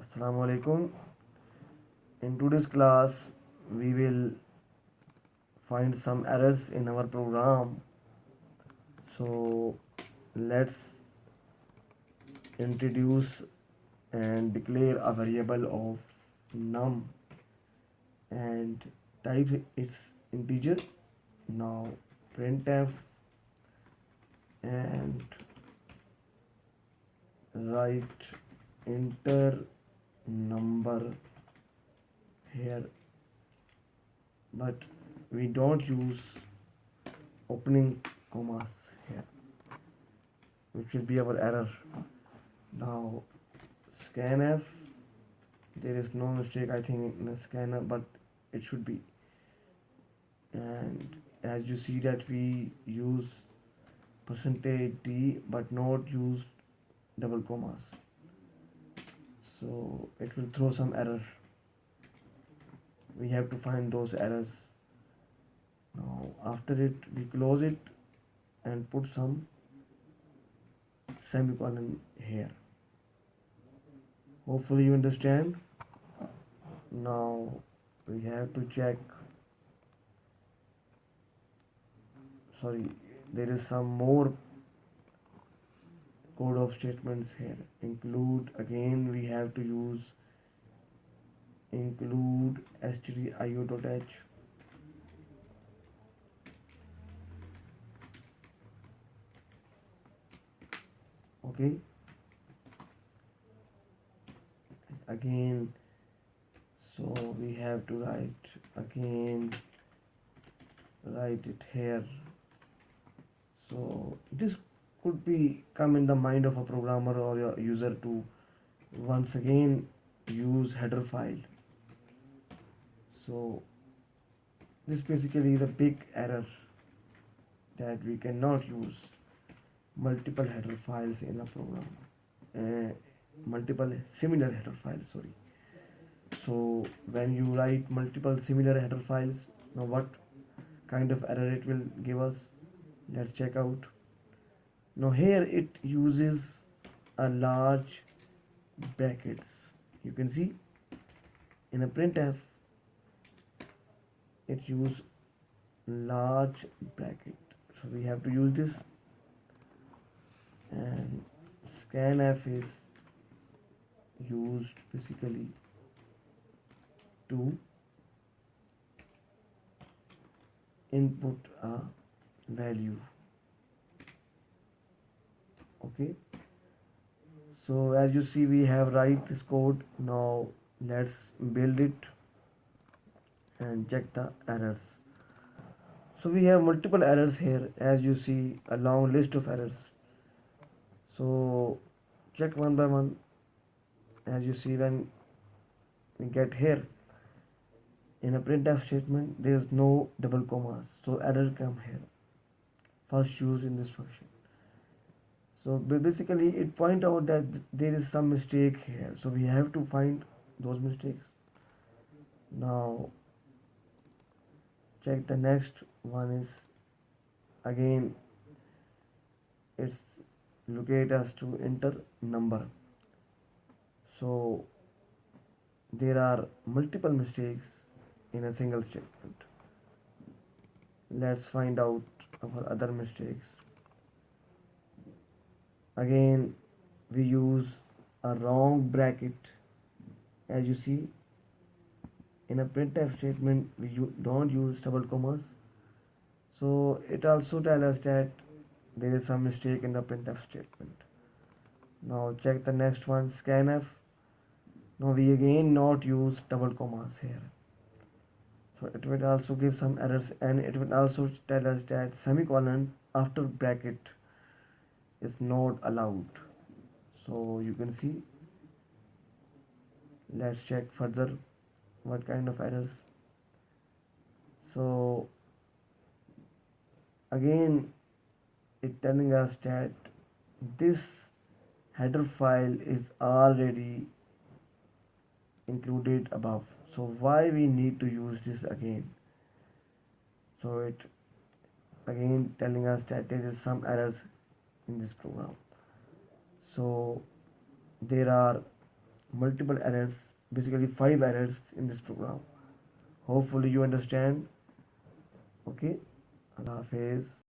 Assalamu alaikum. In today's class, we will find some errors in our program. So, let's introduce and declare a variable of num and type its integer. Now, printf and write enter number here, but we don't use opening commas here, which will be our error. Now scanf, there is no mistake I think in the scanner, but it should be. And as you see that we use percentage %d but not use double commas, so it will throw some error. We have to find those errors. Now after it we close it and put some semicolon here. Hopefully you understand. Now we have to check, sorry, there is some more code of statements here. Include, again we have to use include stdio.h. Okay, again, so we have to write it here. So this could be come in the mind of a programmer or a user to once again use header file. So this basically is a big error, that we cannot use multiple header files in a program, multiple similar header files, sorry. So when you write multiple similar header files, now what kind of error it will give us? Let's check out. Now here it uses a large brackets. You can see in a printf it use large bracket, so we have to use this. And scanf is used basically to input a value. Okay, so as you see we have write this code. Now let's build it and check the errors. So we have multiple errors here, as you see a long list of errors. So check one by one. As you see, when we get here in a printf statement, there is no double commas, so error come here first used in this function. So basically it point out that there is some mistake here, so we have to find those mistakes. Now check the next one. Is again it's locate us to enter number. So there are multiple mistakes in a single statement. Let's find out our other mistakes. Again we use a wrong bracket. As you see in a printf statement we don't use double commas, so it also tells us that there is some mistake in the printf statement. Now check the next one, scanf. Now we again not use double commas here, so it will also give some errors, and it will also tell us that semicolon after bracket is not allowed. So you can see, let's check further what kind of errors. So again it telling us that this header file is already included above, so why we need to use this again? So it again telling us that there is some errors in this program. So there are multiple errors, basically 5 errors in this program. Hopefully you understand. Okay, Allah Hafiz.